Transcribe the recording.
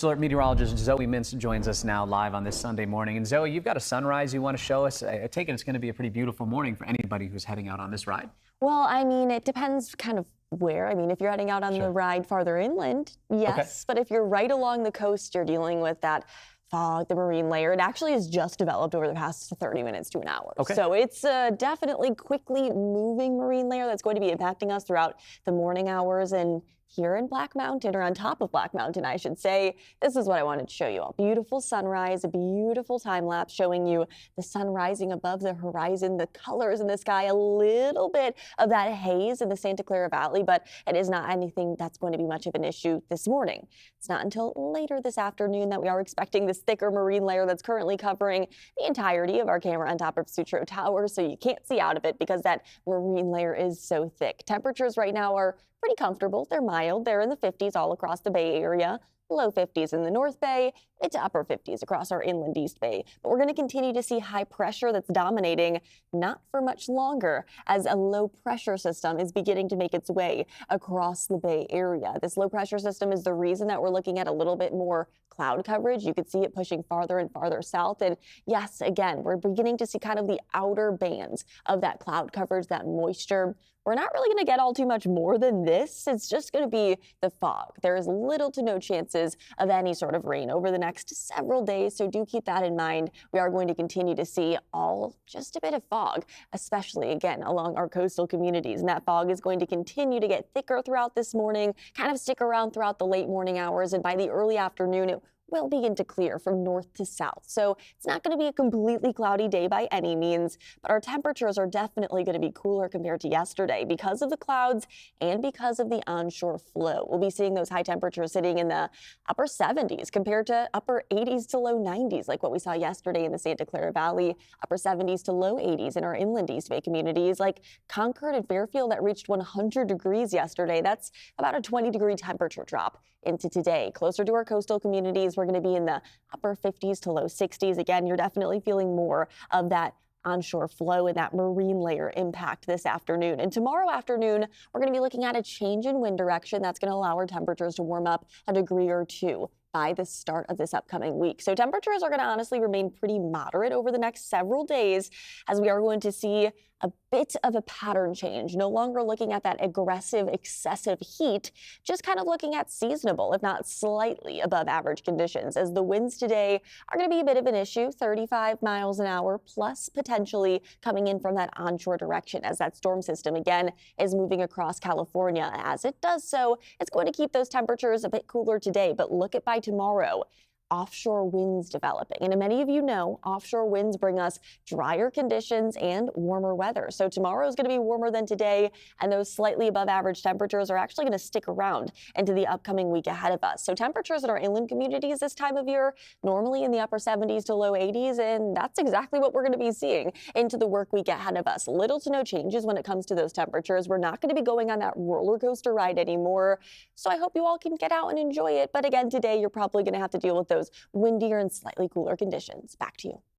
Coastal Alert meteorologist Zoe Mintz joins us now live on this Sunday morning. And Zoe, you've got a sunrise you want to show us. I take it it's going to be a pretty beautiful morning for anybody who's heading out on this ride. Well, I mean, it depends kind of where. I mean, if you're heading out on the ride farther inland, yes. Okay. But if you're right along the coast, you're dealing with that fog, the marine layer. It actually has just developed over the past 30 minutes to an hour. Okay. So it's definitely quickly moving marine layer that's going to be impacting us throughout the morning hours. And here in Black Mountain, or on top of Black Mountain, I should say, this is what I wanted to show you all. Beautiful sunrise, a beautiful time lapse showing you the sun rising above the horizon, the colors in the sky, a little bit of that haze in the Santa Clara Valley, but it is not anything that's going to be much of an issue this morning. It's not until later this afternoon that we are expecting this thicker marine layer that's currently covering the entirety of our camera on top of Sutro Tower, so you can't see out of it because that marine layer is so thick. Temperatures right now are pretty comfortable. They're mild. They're in the 50s all across the Bay Area, low 50s in the North Bay, mid to upper 50s across our inland East Bay. But we're going to continue to see high pressure that's dominating not for much longer as a low pressure system is beginning to make its way across the Bay Area. This low pressure system is the reason that we're looking at a little bit more cloud coverage. You could see it pushing farther and farther south. And yes, again, we're beginning to see kind of the outer bands of that cloud coverage, that moisture. We're not really going to get all too much more than this. It's just going to be the fog. There is little to no chances of any sort of rain over the next several days, so do keep that in mind. We are going to continue to see just a bit of fog, especially, again, along our coastal communities. And that fog is going to continue to get thicker throughout this morning, kind of stick around throughout the late morning hours, and by the early afternoon, it will begin to clear from north to south. So it's not going to be a completely cloudy day by any means, but our temperatures are definitely going to be cooler compared to yesterday because of the clouds and because of the onshore flow. We'll be seeing those high temperatures sitting in the upper 70s compared to upper 80s to low 90s, like what we saw yesterday in the Santa Clara Valley, upper 70s to low 80s in our inland East Bay communities like Concord and Fairfield that reached 100 degrees yesterday. That's about a 20-degree temperature drop into today. Closer to our coastal communities, we're going to be in the upper 50s to low 60s. Again, you're definitely feeling more of that onshore flow and that marine layer impact this afternoon. And tomorrow afternoon, we're going to be looking at a change in wind direction that's going to allow our temperatures to warm up a degree or two by the start of this upcoming week. So temperatures are going to honestly remain pretty moderate over the next several days as we are going to see a bit of a pattern change, no longer looking at that aggressive, excessive heat, just kind of looking at seasonable, if not slightly above average conditions, as the winds today are going to be a bit of an issue, 35 miles an hour, plus potentially coming in from that onshore direction as that storm system, again, is moving across California. As it does so, it's going to keep those temperatures a bit cooler today, but look at by tomorrow. Offshore winds developing. And many of you know offshore winds bring us drier conditions and warmer weather. So tomorrow is going to be warmer than today, and those slightly above average temperatures are actually going to stick around into the upcoming week ahead of us. So temperatures in our inland communities this time of year, normally in the upper 70s to low 80s, and that's exactly what we're going to be seeing into the work week ahead of us. Little to no changes when it comes to those temperatures. We're not going to be going on that roller coaster ride anymore. So I hope you all can get out and enjoy it. But again, today you're probably going to have to deal with those windier and slightly cooler conditions. Back to you.